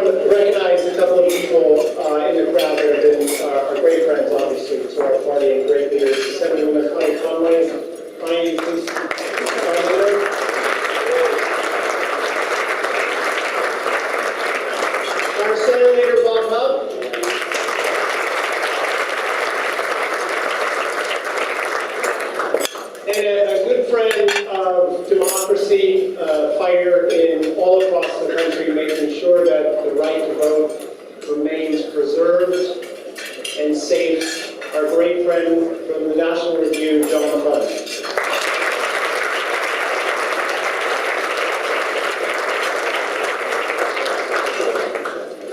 want to recognize a couple of people in the crowd that have been our great friends, obviously, to our party and great leaders. Senator Connie Conway. Connie, please. Our Senate Leader Bob Hub. And a good friend of democracy, fighter in all across the country, making sure that the right to vote remains preserved and safe. Our great friend from the National Review, John Fudge.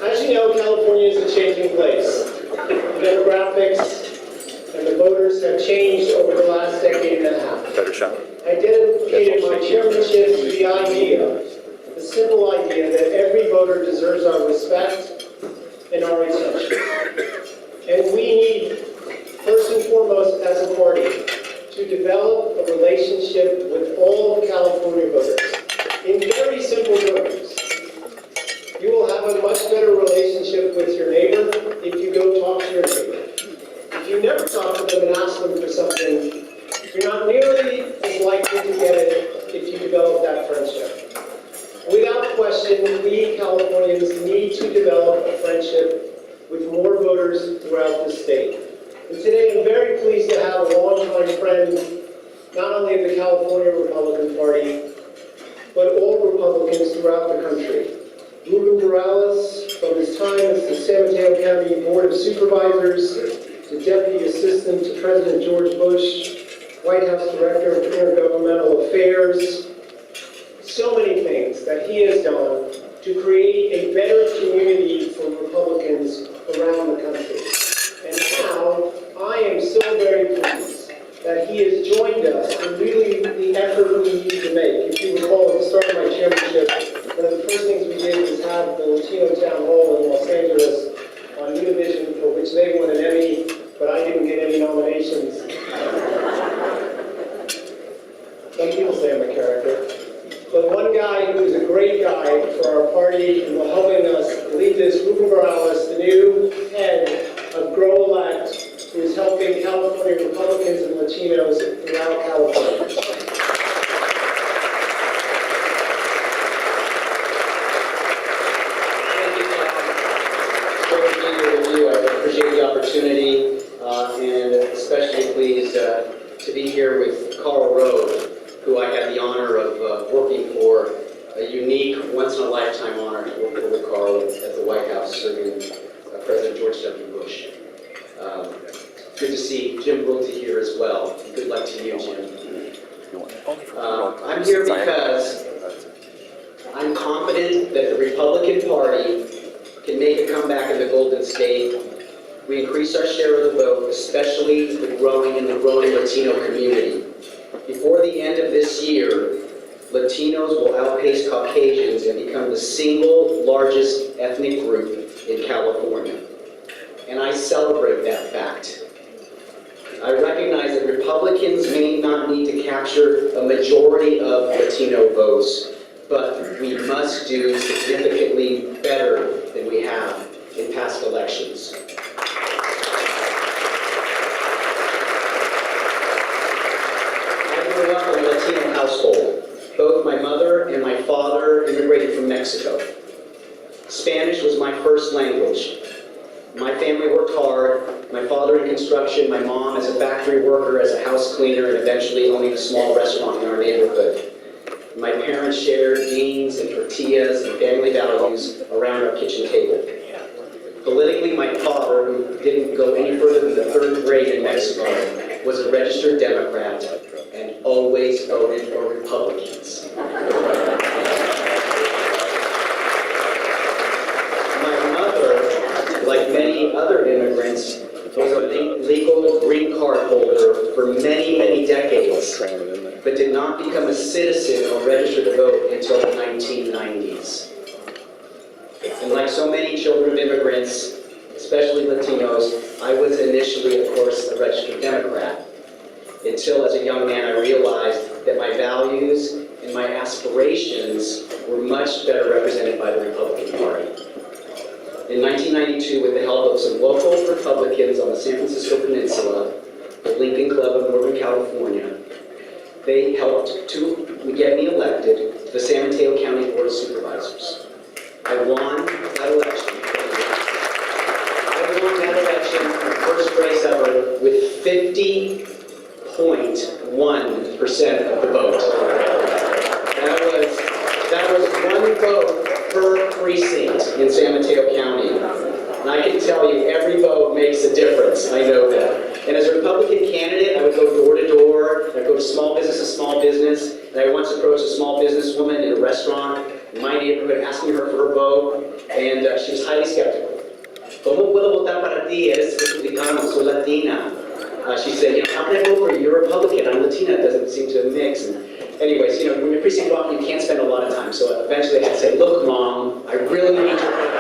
As you know, California is a changing place. The demographics and the voters have changed over the last decade and a half. I dedicated my chairmanship to the idea, the simple idea, that every voter deserves our respect and our attention. And we need, first and foremost, as a party, to develop a relationship with all of California voters. In very simple terms, you will have a much better relationship with your neighbor if you go talk to your neighbor. If you never talk to them and ask them for something, you're not nearly as likely to get it if you develop that friendship. Without question, we Californians need to develop a friendship with more voters throughout the state. And today I'm very pleased to have a longtime friend, not only of the California Republican Party, but all Republicans throughout the country. Rueben Borrales, from his time as the San Mateo County Board of Supervisors, to Deputy Assistant to President George Bush, White House Director of Intergovernmental Affairs, so many things that he has done to create a better community for Republicans around the country. And now, I am so very pleased that he has joined us in really the effort we need to make. If you recall, at the start of my chairmanship, one of the first things we did was have the Latino Town Hall in Los Angeles on Univision, for which they won an Emmy, but I didn't get any nominations. Some people say I'm a character. But one guy who is a great guy for our party and will helping us lead this, Rueben Borrales, the new head of Grow Elect, who is helping California Republicans and Latinos throughout California. Thank you, Tom. Great to be here with you. I appreciate the opportunity, and especially pleased to be here with Karl Rove, who I had the honor of working for, a unique, once-in-a-lifetime honor to work with Karl at the White House, serving President George W. Bush. Good to see Jim Brooks here as well. Good luck to you, Jim. I'm here because I'm confident that the Republican Party can make a comeback in the Golden State. We increase our share of the vote, especially the growing Latino community. Before the end of this year, Latinos will outpace Caucasians and become the single largest ethnic group in California. And I celebrate that fact. I recognize that Republicans may not need to capture a majority of Latino votes, but we must do significantly better than we have in past elections. I grew up in a Latino household. Both my mother and my father immigrated from Mexico. Spanish was my first language. My family worked hard. My father in construction, my mom as a factory worker, as a house cleaner, and eventually owning a small restaurant in our neighborhood. My parents shared beans and tortillas and family values around our kitchen table. Politically, my father, who didn't go any further than the 3rd grade in Mexico, was a registered Democrat and always voted for Republicans. My mother, like many other immigrants, was a legal green card holder for many, many decades, but did not become a citizen or register to vote until the 1990s. And like so many children of immigrants, especially Latinos, I was initially, of course, a registered Democrat, until as a young man I realized that my values and my aspirations were much better represented by the Republican Party. in 1992 with the help of some local Republicans on the San Francisco Peninsula, the Lincoln Club of Northern California. They helped to get me elected to the San Mateo County Board of Supervisors. I won that election. The first race ever, with 50.1% of the vote. That was one vote per precinct in San Mateo County. And I can tell you, every vote makes a difference. I know that. And as a Republican candidate, I would go door to door. I'd go to small business to small business. And I once approached a small businesswoman in a restaurant in my neighborhood, asking her for her vote, and she was highly skeptical. ¿Cómo puedo votar para ti? Eres republicano, soy Latina. She said, how can I vote for you? You're Republican, I'm Latina. It doesn't seem to mix. And anyways, when you're precinct walking, you can't spend a lot of time. So eventually I had to say, look, Mom, I really need your vote.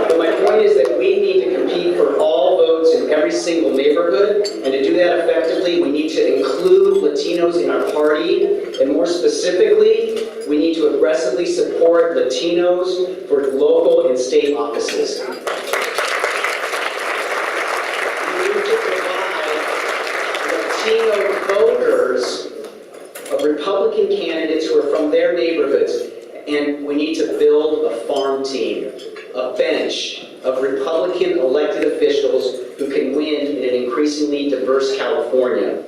But my point is that we need to compete for all votes in every single neighborhood. And to do that effectively, we need to include Latinos in our party. And more specifically, we need to aggressively support Latinos for local and state offices. We need to provide Latino voters of Republican candidates who are from their neighborhoods, and we need to build a farm team, a bench of Republican elected officials who can win in an increasingly diverse California.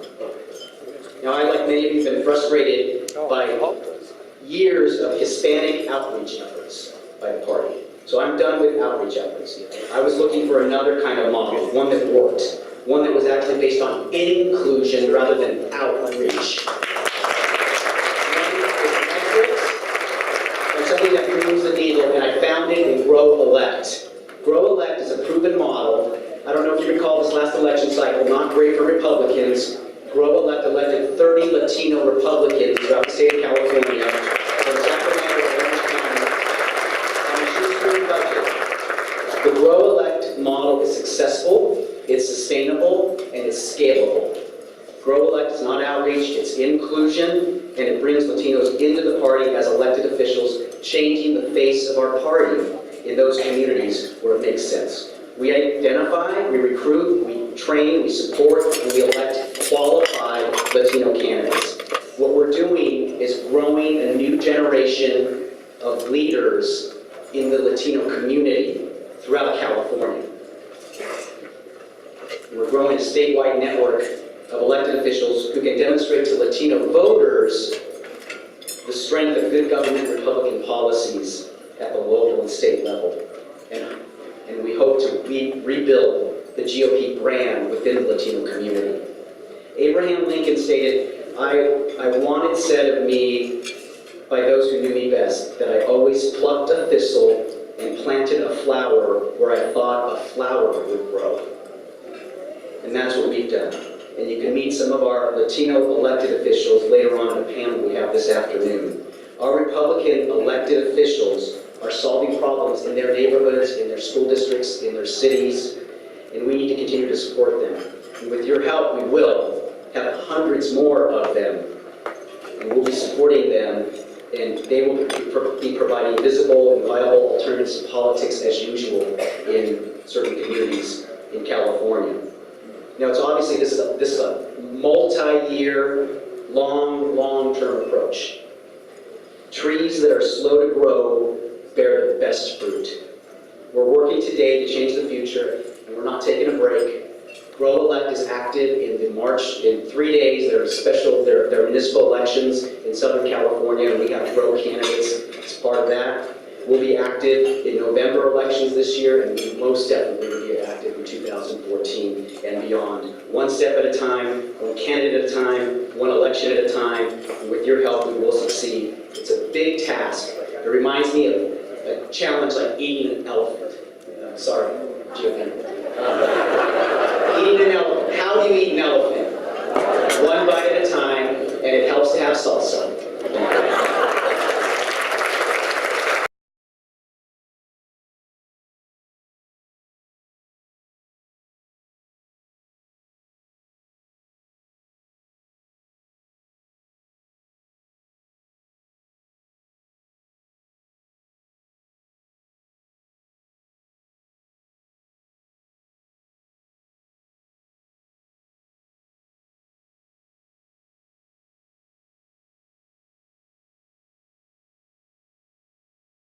Now, I, like many of you, have been frustrated by years of Hispanic outreach efforts by the party. So I'm done with outreach efforts. I was looking for another kind of model, one that worked, one that was actually based on inclusion rather than outreach. And something that moves the needle, and I found it in Grow Elect. Grow Elect is a proven model. I don't know if you recall this last election cycle, not great for Republicans. Grow Elect elected 30 Latino Republicans throughout the state of California. The Grow Elect model is successful, it's sustainable, and it's scalable. Grow Elect is not outreach, it's inclusion, and it brings Latinos into the party as elected officials, changing the face of our party in those communities where it makes sense. We identify, we recruit, we train, we support, and we elect qualified Latino candidates. What we're doing is growing a new generation of leaders in the Latino community throughout California. We're growing a statewide network of elected officials who can demonstrate to Latino voters the strength of good government Republican policies at the local and state level. And we hope to rebuild the GOP brand within the Latino community. Abraham Lincoln stated, I want it said of me by those who knew me best, that I always plucked a thistle and planted a flower where I thought a flower would grow. And that's what we've done. And you can meet some of our Latino elected officials later on in the panel we have this afternoon. Our Republican elected officials are solving problems in their neighborhoods, in their school districts, in their cities, and we need to continue to support them. And with your help, we will have hundreds more of them, and we'll be supporting them, and they will be providing visible and viable alternatives to politics as usual in certain communities in California. Now, it's obviously this is a multi-year, long-term approach. Trees that are slow to grow bear the best fruit. We're working today to change the future, and we're not taking a break. Grow Elect is active in 3 days. There are municipal elections in Southern California, and we have Grow candidates as part of that. We'll be active in November elections this year, and we most definitely will be active in 2014 and beyond. One step at a time, one candidate at a time, one election at a time, and with your help, we will succeed. It's a big task. It reminds me of a challenge like eating an elephant. Sorry, GOP. Eating an elephant. How do you eat an elephant? One bite at a time, and it helps to have salsa.